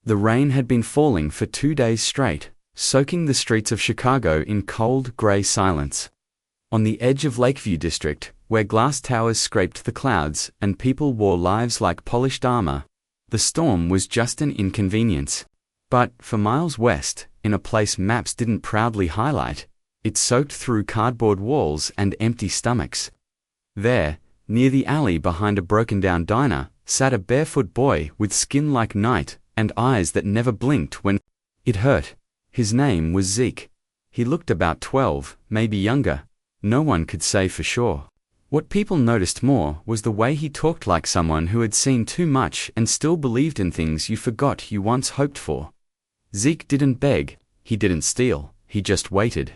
The rain had been falling for 2 days straight, soaking the streets of Chicago in cold, gray silence. On the edge of Lakeview District, where glass towers scraped the clouds and people wore lives like polished armor, the storm was just an inconvenience. But, for miles west, in a place maps didn't proudly highlight, it soaked through cardboard walls and empty stomachs. There, near the alley behind a broken-down diner, sat a barefoot boy with skin like night and eyes that never blinked when it hurt. His name was Zeke. He looked about 12, maybe younger. No one could say for sure. What people noticed more was the way he talked like someone who had seen too much and still believed in things you forgot you once hoped for. Zeke didn't beg, he didn't steal, he just waited.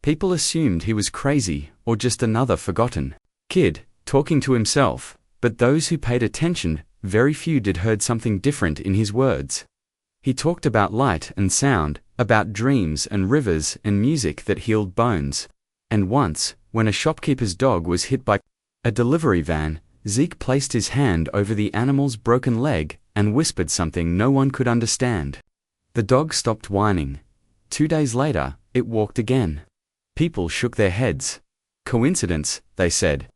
People assumed he was crazy or just another forgotten kid, talking to himself, but those who paid attention, very few did heard something different in his words. He talked about light and sound, about dreams and rivers and music that healed bones. And once, when a shopkeeper's dog was hit by a delivery van, Zeke placed his hand over the animal's broken leg and whispered something no one could understand. The dog stopped whining. 2 days later, it walked again. People shook their heads. Coincidence, they said.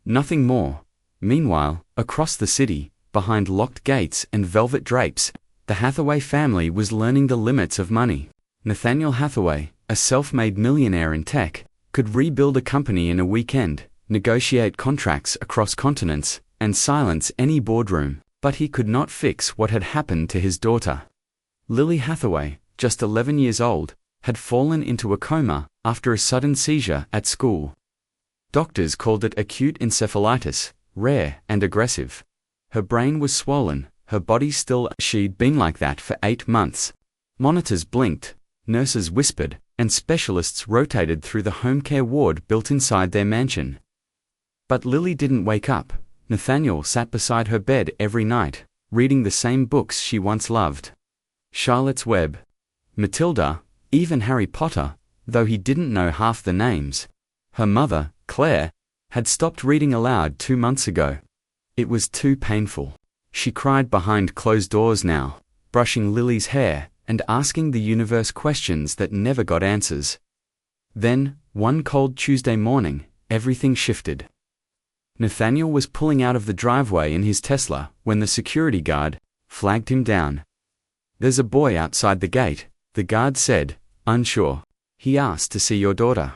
Nothing more. Meanwhile, across the city, behind locked gates and velvet drapes, the Hathaway family was learning the limits of money. Nathaniel Hathaway, a self-made millionaire in tech, could rebuild a company in a weekend, negotiate contracts across continents, and silence any boardroom, but he could not fix what had happened to his daughter. Lily Hathaway, just 11 years old, had fallen into a coma after a sudden seizure at school. Doctors called it acute encephalitis, rare and aggressive. Her brain was swollen, her body still. She'd been like that for 8 months. Monitors blinked, nurses whispered, and specialists rotated through the home care ward built inside their mansion. But Lily didn't wake up. Nathaniel sat beside her bed every night, reading the same books she once loved. Charlotte's Web, Matilda, even Harry Potter, though he didn't know half the names. Her mother, Claire, had stopped reading aloud 2 months ago. It was too painful. She cried behind closed doors now, brushing Lily's hair and asking the universe questions that never got answers. Then, one cold Tuesday morning, everything shifted. Nathaniel was pulling out of the driveway in his Tesla when the security guard flagged him down. "There's a boy outside the gate," the guard said, unsure. "He asked to see your daughter."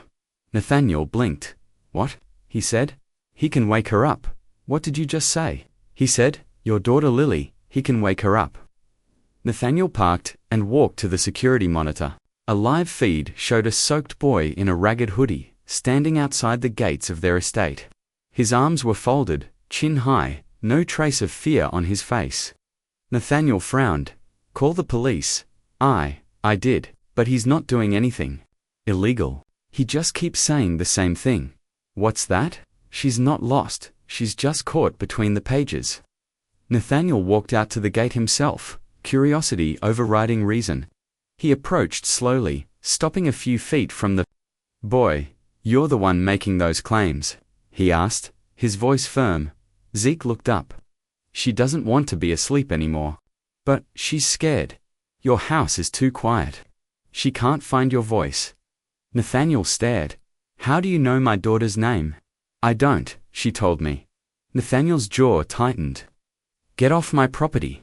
Nathaniel blinked. "What?" he said. "He can wake her up." "What did you just say?" He said, "Your daughter Lily, he can wake her up." Nathaniel parked and walked to the security monitor. A live feed showed a soaked boy in a ragged hoodie, standing outside the gates of their estate. His arms were folded, chin high, no trace of fear on his face. Nathaniel frowned. "Call the police." I did, but he's not doing anything illegal. He just keeps saying the same thing." "What's that?" "She's not lost, she's just caught between the pages." Nathaniel walked out to the gate himself, curiosity overriding reason. He approached slowly, stopping a few feet from the boy. "You're the one making those claims?" he asked, his voice firm. Zeke looked up. "She doesn't want to be asleep anymore." "But she's scared. Your house is too quiet. She can't find your voice." Nathaniel stared. "How do you know my daughter's name?" "I don't," she told me. Nathaniel's jaw tightened. "Get off my property."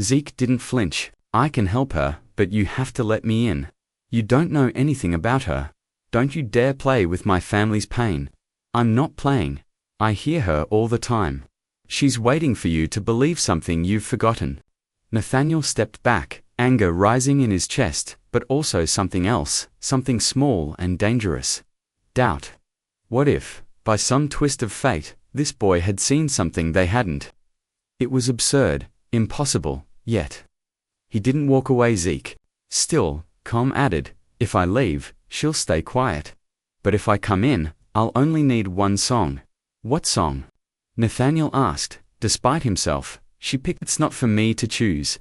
Zeke didn't flinch. "I can help her, but you have to let me in. You don't know anything about her. Don't you dare play with my family's pain." "I'm not playing. I hear her all the time. She's waiting for you to believe something you've forgotten." Nathaniel stepped back, anger rising in his chest, but also something else, something small and dangerous. Doubt. What if, by some twist of fate, this boy had seen something they hadn't? It was absurd, impossible, yet. He didn't walk away. Zeke. Still, calm added, "If I leave, she'll stay quiet. But if I come in, I'll only need one song." "What song?" Nathaniel asked, despite himself. She picked. "It's not for me to choose."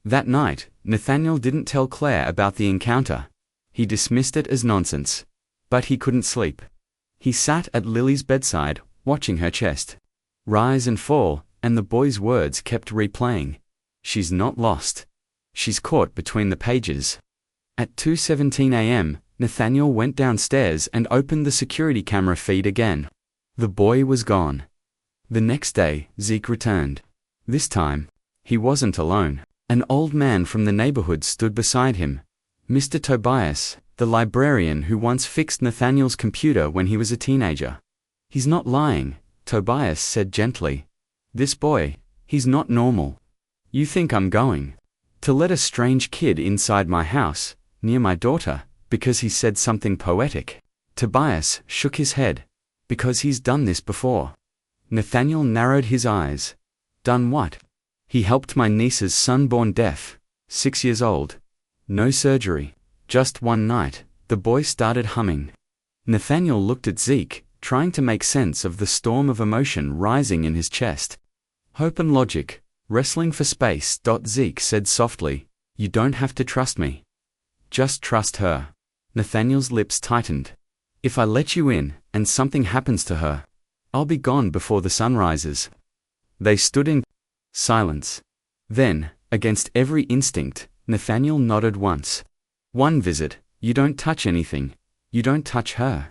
That night, Nathaniel didn't tell Claire about the encounter. He dismissed it as nonsense. But he couldn't sleep. He sat at Lily's bedside, watching her chest rise and fall, and the boy's words kept replaying. She's not lost. She's caught between the pages. At 2:17 a.m., Nathaniel went downstairs and opened the security camera feed again. The boy was gone. The next day, Zeke returned. This time, he wasn't alone. An old man from the neighborhood stood beside him. Mr. Tobias, the librarian who once fixed Nathaniel's computer when he was a teenager. He's not lying, Tobias said gently. This boy, he's not normal. You think I'm going to let a strange kid inside my house, near my daughter, because he said something poetic? Tobias shook his head. Because he's done this before. Nathaniel narrowed his eyes. Done what? He helped my niece's son born deaf, 6 years old. No surgery. Just one night, the boy started humming. Nathaniel looked at Zeke, trying to make sense of the storm of emotion rising in his chest. Hope and logic, wrestling for space. Zeke said softly, you don't have to trust me. Just trust her. Nathaniel's lips tightened. If I let you in, and something happens to her, I'll be gone before the sun rises. They stood in silence. Then, against every instinct, Nathaniel nodded once. One visit, you don't touch anything. You don't touch her.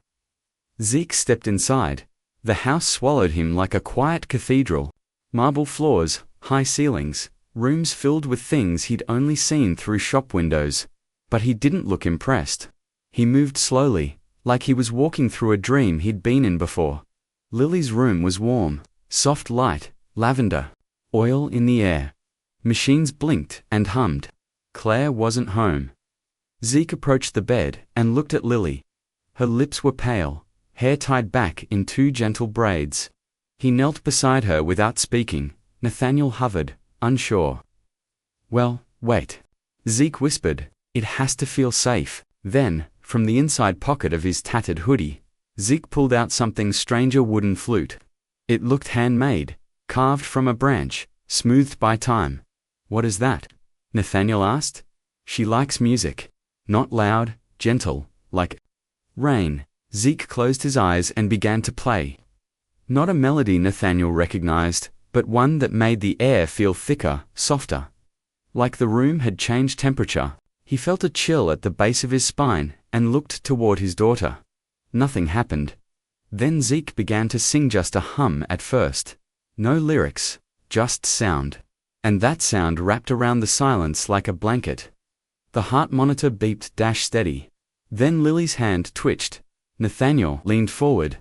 Zeke stepped inside. The house swallowed him like a quiet cathedral. Marble floors, high ceilings, rooms filled with things he'd only seen through shop windows. But he didn't look impressed. He moved slowly, like he was walking through a dream he'd been in before. Lily's room was warm, soft light, lavender, oil in the air. Machines blinked and hummed. Claire wasn't home. Zeke approached the bed and looked at Lily. Her lips were pale, hair tied back in 2 gentle braids. He knelt beside her without speaking. Nathaniel hovered, unsure. Well, wait. Zeke whispered, it has to feel safe. Then, from the inside pocket of his tattered hoodie, Zeke pulled out something strange, a wooden flute. It looked handmade, carved from a branch, smoothed by time. What is that? Nathaniel asked. She likes music. Not loud, gentle, like rain. Zeke closed his eyes and began to play. Not a melody Nathaniel recognized, but one that made the air feel thicker, softer. Like the room had changed temperature. He felt a chill at the base of his spine and looked toward his daughter. Nothing happened. Then Zeke began to sing, just a hum at first. No lyrics, just sound. And that sound wrapped around the silence like a blanket. The heart monitor beeped steady. Then Lily's hand twitched. Nathaniel leaned forward.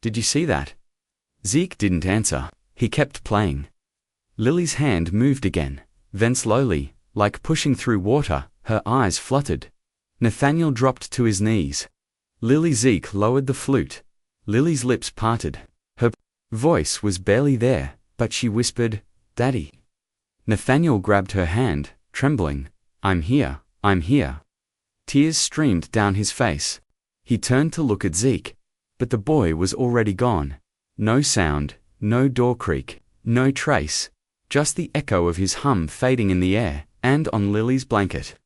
Did you see that? Zeke didn't answer. He kept playing. Lily's hand moved again. Then slowly, like pushing through water, her eyes fluttered. Nathaniel dropped to his knees. Zeke lowered the flute. Lily's lips parted. Her voice was barely there, but she whispered, Daddy. Nathaniel grabbed her hand, trembling. I'm here, I'm here. Tears streamed down his face. He turned to look at Zeke. But the boy was already gone. No sound, no door creak, no trace. Just the echo of his hum fading in the air, and on Lily's blanket.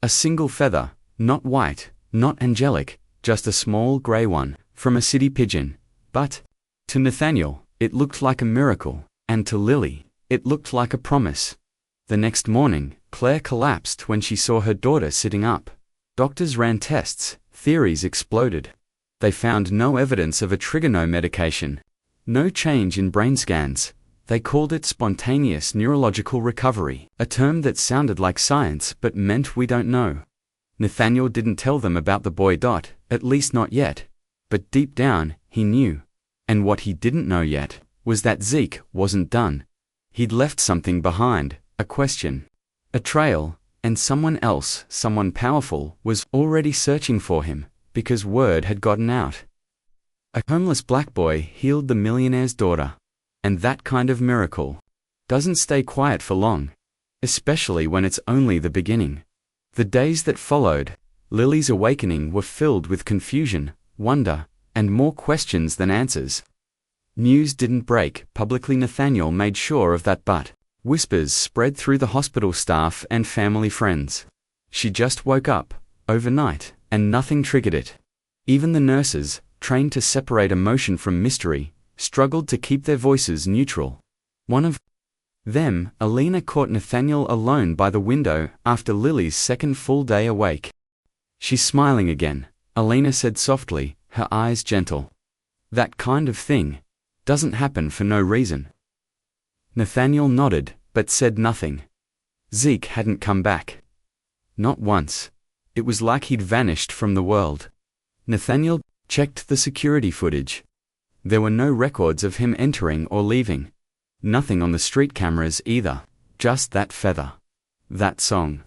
A single feather, not white, not angelic, just a small gray one, from a city pigeon. But, to Nathaniel, it looked like a miracle, and to Lily, it looked like a promise. The next morning, Claire collapsed when she saw her daughter sitting up. Doctors ran tests, theories exploded. They found no evidence of a trigono medication. No change in brain scans. They called it spontaneous neurological recovery, a term that sounded like science but meant we don't know. Nathaniel didn't tell them about the boy. At least not yet. But deep down, he knew. And what he didn't know yet was that Zeke wasn't done. He'd left something behind, a question, a trail, and someone else, someone powerful, was already searching for him, because word had gotten out. A homeless black boy healed the millionaire's daughter. And that kind of miracle doesn't stay quiet for long, especially when it's only the beginning. The days that followed, Lily's awakening, were filled with confusion, wonder, and more questions than answers. News didn't break publicly. Nathaniel made sure of that, but whispers spread through the hospital staff and family friends. She just woke up, overnight, and nothing triggered it. Even the nurses, trained to separate emotion from mystery, struggled to keep their voices neutral. One of Alina caught Nathaniel alone by the window after Lily's second full day awake. "She's smiling again," Alina said softly, her eyes gentle. "That kind of thing doesn't happen for no reason." Nathaniel nodded, but said nothing. Zeke hadn't come back. Not once. It was like he'd vanished from the world. Nathaniel checked the security footage. There were no records of him entering or leaving. Nothing on the street cameras either. Just that feather. That song.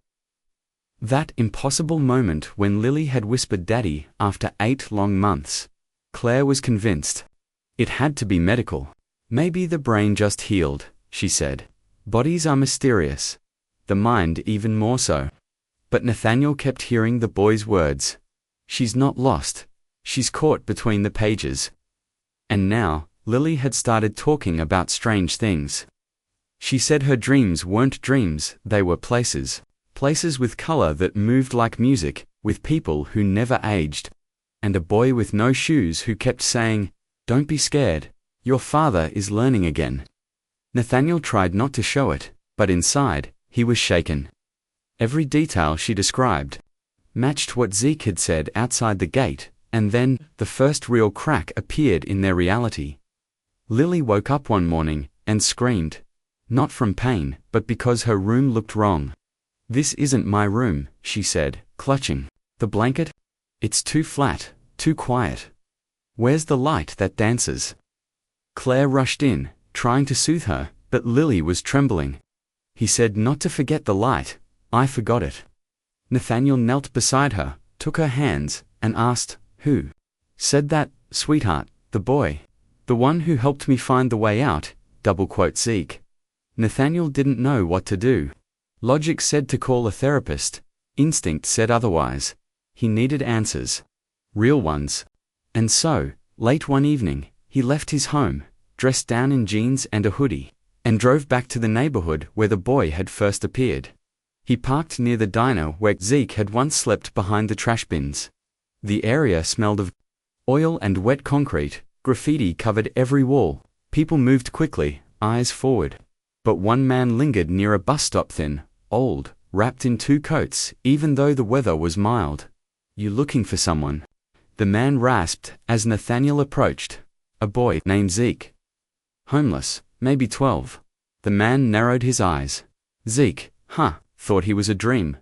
That impossible moment when Lily had whispered "Daddy" after 8 long months. Claire was convinced. It had to be medical. "Maybe the brain just healed," she said. "Bodies are mysterious. The mind even more so." But Nathaniel kept hearing the boy's words. "She's not lost. She's caught between the pages." And now, Lily had started talking about strange things. She said her dreams weren't dreams, they were places. Places with color that moved like music, with people who never aged. And a boy with no shoes who kept saying, "Don't be scared. Your father is learning again." Nathaniel tried not to show it, but inside, he was shaken. Every detail she described matched what Zeke had said outside the gate, and then, the first real crack appeared in their reality. Lily woke up one morning, and screamed. Not from pain, but because her room looked wrong. "This isn't my room," she said, clutching the blanket. "It's too flat, too quiet. Where's the light that dances?" Claire rushed in, trying to soothe her, but Lily was trembling. "He said not to forget the light. I forgot it." Nathaniel knelt beside her, took her hands, and asked, "Who said that, sweetheart?" "The boy. The one who helped me find the way out," double-quote Zeke. Nathaniel didn't know what to do. Logic said to call a therapist. Instinct said otherwise. He needed answers. Real ones. And so, late one evening, he left his home, dressed down in jeans and a hoodie, and drove back to the neighborhood where the boy had first appeared. He parked near the diner where Zeke had once slept behind the trash bins. The area smelled of oil and wet concrete. Graffiti covered every wall. People moved quickly, eyes forward. But one man lingered near a bus stop, thin, old, wrapped in 2 coats, even though the weather was mild. "You looking for someone?" the man rasped as Nathaniel approached. "A boy named Zeke. Homeless, maybe 12. The man narrowed his eyes. Zeke, huh, thought he was a dream.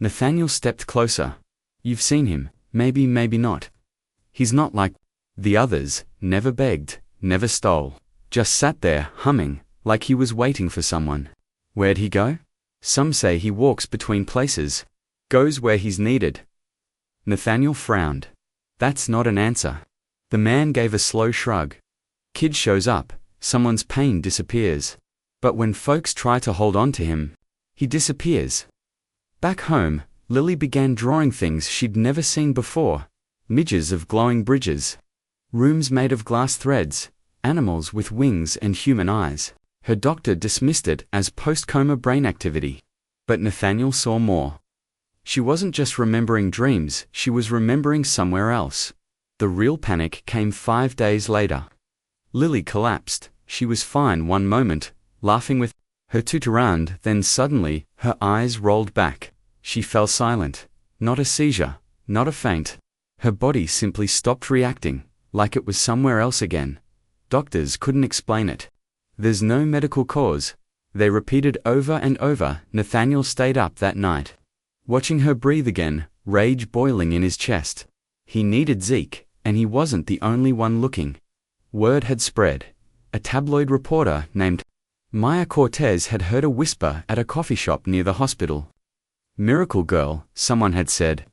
Nathaniel stepped closer. "You've seen him, maybe not. He's not like the others, never begged, never stole. Just sat there, humming, like he was waiting for someone." "Where'd he go?" "Some say he walks between places. Goes where he's needed." Nathaniel frowned. "That's not an answer." The man gave a slow shrug. "Kid shows up, someone's pain disappears. But when folks try to hold on to him, he disappears." Back home, Lily began drawing things she'd never seen before. Midges of glowing bridges. Rooms made of glass threads. Animals with wings and human eyes. Her doctor dismissed it as post-coma brain activity. But Nathaniel saw more. She wasn't just remembering dreams, she was remembering somewhere else. The real panic came 5 days later. Lily collapsed. She was fine one moment, laughing with her tutorand, then suddenly, her eyes rolled back. She fell silent. Not a seizure, not a faint. Her body simply stopped reacting, like it was somewhere else again. Doctors couldn't explain it. "There's no medical cause," they repeated over and over. Nathaniel stayed up that night, watching her breathe again, rage boiling in his chest. He needed Zeke, and he wasn't the only one looking. Word had spread. A tabloid reporter named Maya Cortez had heard a whisper at a coffee shop near the hospital. "Miracle girl," someone had said.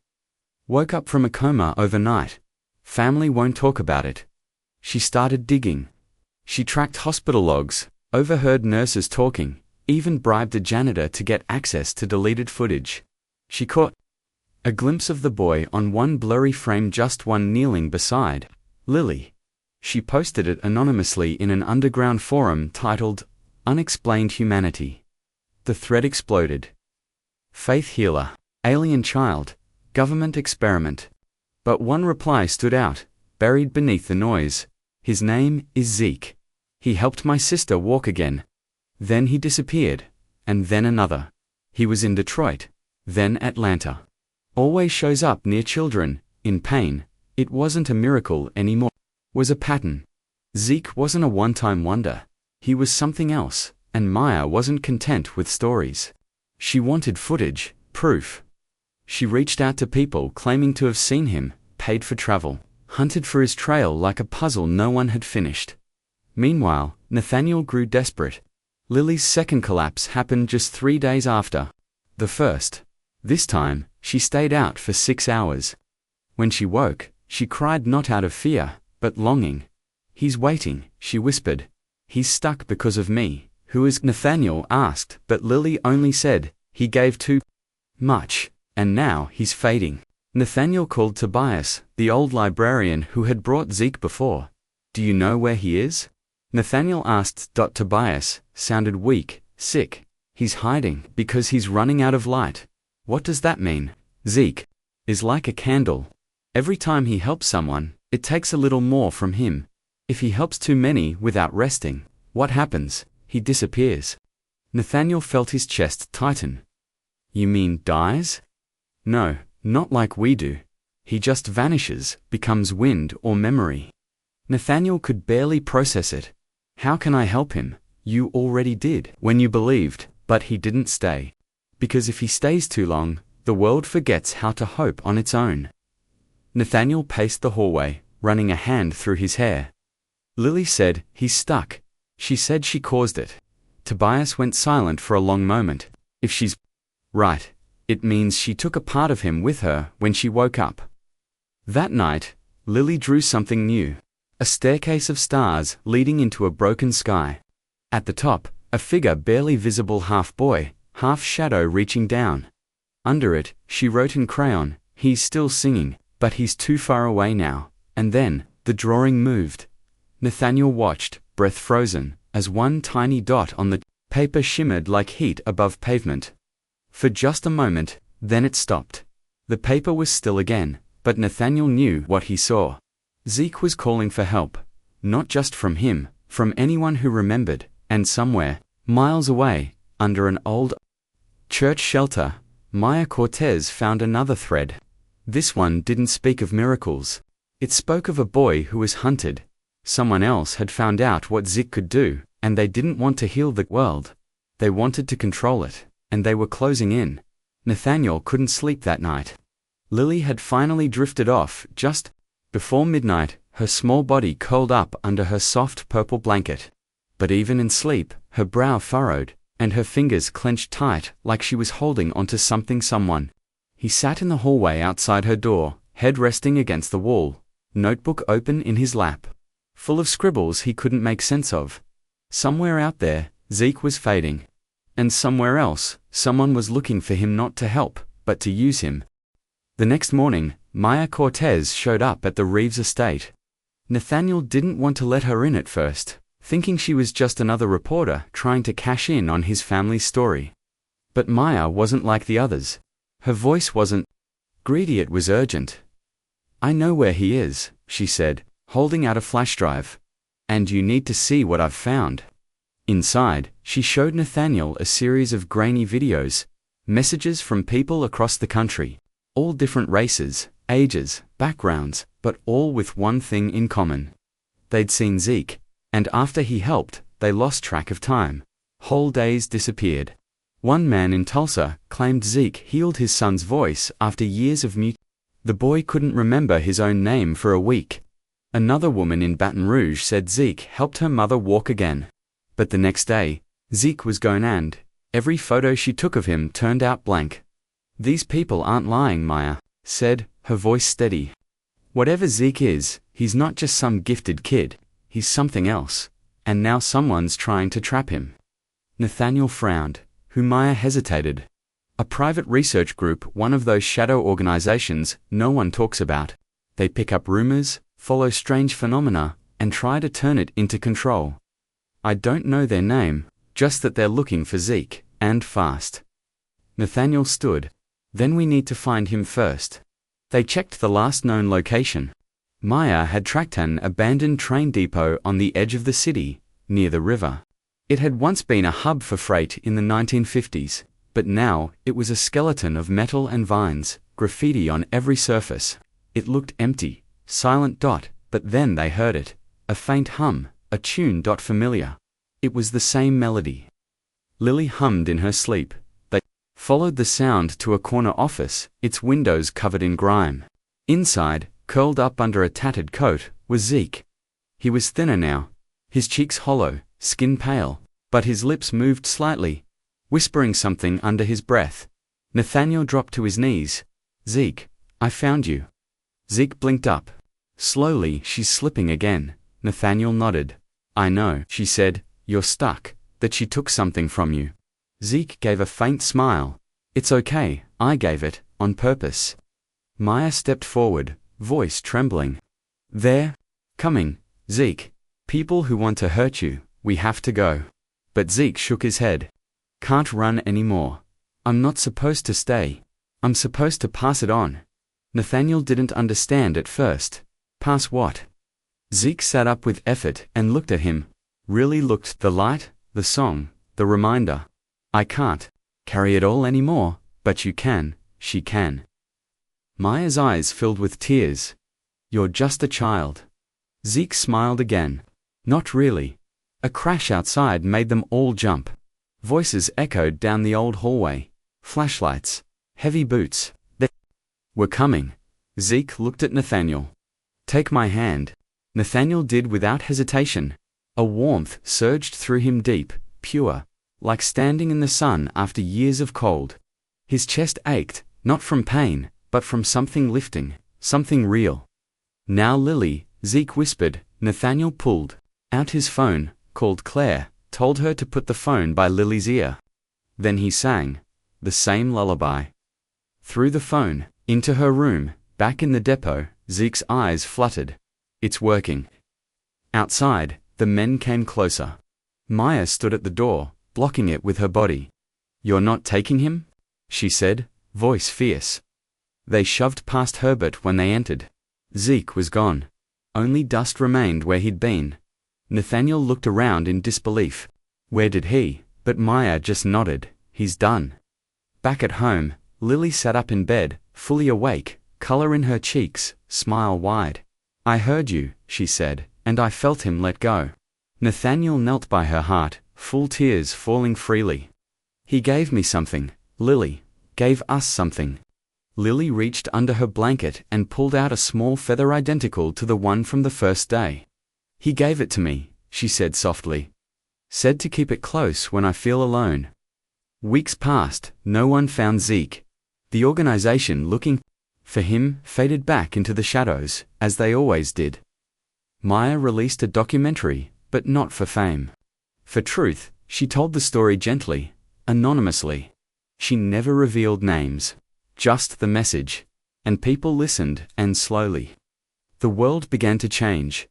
"Woke up from a coma overnight. Family won't talk about it." She started digging. She tracked hospital logs, overheard nurses talking, even bribed a janitor to get access to deleted footage. She caught a glimpse of the boy on one blurry frame, just one kneeling beside Lily. She posted it anonymously in an underground forum titled Unexplained Humanity. The thread exploded. Faith healer, alien child, government experiment. But one reply stood out, buried beneath the noise. "His name is Zeke. He helped my sister walk again." Then he disappeared. And then another. He was in Detroit. Then Atlanta. Always shows up near children, in pain. It wasn't a miracle anymore. Was a pattern. Zeke wasn't a one-time wonder. He was something else, and Maya wasn't content with stories. She wanted footage, proof. She reached out to people claiming to have seen him, paid for travel, hunted for his trail like a puzzle no one had finished. Meanwhile, Nathaniel grew desperate. Lily's second collapse happened just 3 days after the first. This time, she stayed out for 6 hours. When she woke, she cried not out of fear, but longing. "He's waiting," she whispered. "He's stuck because of me." "Who is?" Nathaniel asked, but Lily only said, "He gave too much, and now he's fading." Nathaniel called Tobias, the old librarian who had brought Zeke before. "Do you know where he is?" Nathaniel asked. Tobias sounded weak, sick. "He's hiding because he's running out of light." "What does that mean?" "Zeke is like a candle. Every time he helps someone, it takes a little more from him. If he helps too many without resting, what happens? He disappears." Nathaniel felt his chest tighten. "You mean dies?" "No, not like we do. He just vanishes, becomes wind or memory." Nathaniel could barely process it. "How can I help him?" "You already did, when you believed, but he didn't stay. Because if he stays too long, the world forgets how to hope on its own." Nathaniel paced the hallway, running a hand through his hair. Lily said, "He's stuck." She said she caused it. Tobias went silent for a long moment. "If she's right, it means she took a part of him with her when she woke up." That night, Lily drew something new. A staircase of stars leading into a broken sky. At the top, a figure barely visible, half boy, half shadow reaching down. Under it, she wrote in crayon, "He's still singing, but he's too far away now." And then, the drawing moved. Nathaniel watched, breath frozen, as one tiny dot on the paper shimmered like heat above pavement. For just a moment, then it stopped. The paper was still again, but Nathaniel knew what he saw. Zeke was calling for help. Not just from him, from anyone who remembered, and somewhere, miles away, under an old church shelter, Maya Cortez found another thread. This one didn't speak of miracles. It spoke of a boy who was hunted. Someone else had found out what Zeke could do, and they didn't want to heal the world. They wanted to control it, and they were closing in. Nathaniel couldn't sleep that night. Lily had finally drifted off just before midnight, her small body curled up under her soft purple blanket. But even in sleep, her brow furrowed, and her fingers clenched tight like she was holding onto someone. He sat in the hallway outside her door, head resting against the wall, notebook open in his lap, full of scribbles he couldn't make sense of. Somewhere out there, Zeke was fading. And somewhere else, someone was looking for him, not to help, but to use him. The next morning, Maya Cortez showed up at the Reeves estate. Nathaniel didn't want to let her in at first, thinking she was just another reporter trying to cash in on his family's story. But Maya wasn't like the others. Her voice wasn't greedy, it was urgent. "I know where he is," she said, holding out a flash drive. "And you need to see what I've found." Inside, she showed Nathaniel a series of grainy videos, messages from people across the country, all different races, ages, backgrounds, but all with one thing in common. They'd seen Zeke, and after he helped, they lost track of time. Whole days disappeared. One man in Tulsa claimed Zeke healed his son's voice after years of mute. The boy couldn't remember his own name for a week. Another woman in Baton Rouge said Zeke helped her mother walk again. But the next day, Zeke was gone, and every photo she took of him turned out blank. "These people aren't lying," Maya said, her voice steady. "Whatever Zeke is, he's not just some gifted kid. He's something else. And now someone's trying to trap him." Nathaniel frowned. Who? Maya hesitated. "A private research group, one of those shadow organizations no one talks about. They pick up rumors, follow strange phenomena, and try to turn it into control. I don't know their name, just that they're looking for Zeke, and fast." Nathaniel stood. "Then we need to find him first." They checked the last known location. Maya had tracked an abandoned train depot on the edge of the city, near the river. It had once been a hub for freight in the 1950s, but now it was a skeleton of metal and vines, graffiti on every surface. It looked empty, silent. But then they heard it, a faint hum, a tune. Familiar. It was the same melody. Lily hummed in her sleep. They followed the sound to a corner office, its windows covered in grime. Inside, curled up under a tattered coat, was Zeke. He was thinner now, his cheeks hollow, skin pale, but his lips moved slightly, whispering something under his breath. Nathaniel dropped to his knees. "Zeke, I found you." Zeke blinked up. Slowly, "She's slipping again." Nathaniel nodded. "I know," she said, "you're stuck, that she took something from you." Zeke gave a faint smile. "It's okay, I gave it, on purpose." Maya stepped forward, voice trembling. "They're coming, Zeke. People who want to hurt you, we have to go." But Zeke shook his head. "Can't run anymore. I'm not supposed to stay. I'm supposed to pass it on." Nathaniel didn't understand at first. "Pass what?" Zeke sat up with effort and looked at him. Really looked. "The light, the song, the reminder. I can't carry it all anymore, but you can, she can." Maya's eyes filled with tears. "You're just a child." Zeke smiled again. "Not really." A crash outside made them all jump. Voices echoed down the old hallway. Flashlights. Heavy boots. They were coming. Zeke looked at Nathaniel. "Take my hand." Nathaniel did without hesitation. A warmth surged through him, deep, pure, like standing in the sun after years of cold. His chest ached, not from pain, but from something lifting, something real. "Now Lily," Zeke whispered. Nathaniel pulled out his phone, called Claire, told her to put the phone by Lily's ear. Then he sang the same lullaby. Through the phone, into her room, back in the depot. Zeke's eyes fluttered. "It's working." Outside, the men came closer. Maya stood at the door, blocking it with her body. "You're not taking him?" she said, voice fierce. They shoved past Herbert when they entered. Zeke was gone. Only dust remained where he'd been. Nathaniel looked around in disbelief. Where did he? But Maya just nodded. "He's done." Back at home, Lily sat up in bed, fully awake, color in her cheeks, smile wide. "I heard you," she said, "and I felt him let go." Nathaniel knelt by her heart, full tears falling freely. "He gave me something, Lily. Gave us something." Lily reached under her blanket and pulled out a small feather identical to the one from the first day. "He gave it to me," she said softly. "Said to keep it close when I feel alone." Weeks passed, no one found Zeke. The organization looking for him faded back into the shadows, as they always did. Maya released a documentary, but not for fame. For truth, she told the story gently, anonymously. She never revealed names, just the message. And people listened, and slowly, the world began to change.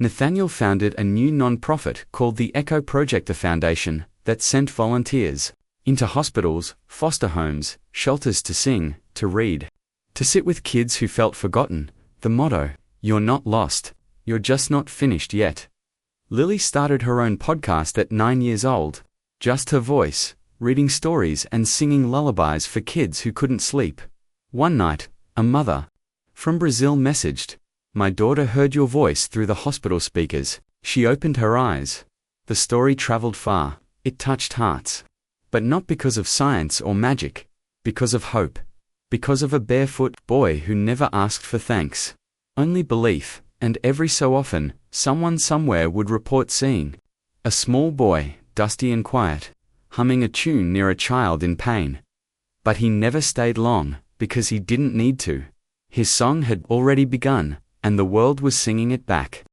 Nathaniel founded a new non-profit called the Echo Projector Foundation that sent volunteers into hospitals, foster homes, shelters to sing, to read, to sit with kids who felt forgotten. The motto, "You're not lost, you're just not finished yet." Lily started her own podcast at 9 years old, just her voice, reading stories and singing lullabies for kids who couldn't sleep. One night, a mother from Brazil messaged, "My daughter heard your voice through the hospital speakers." She opened her eyes. The story traveled far. It touched hearts. But not because of science or magic, because of hope. Because of a barefoot boy who never asked for thanks. Only belief, and every so often, someone somewhere would report seeing a small boy, dusty and quiet, humming a tune near a child in pain. But he never stayed long, because he didn't need to. His song had already begun, and the world was singing it back.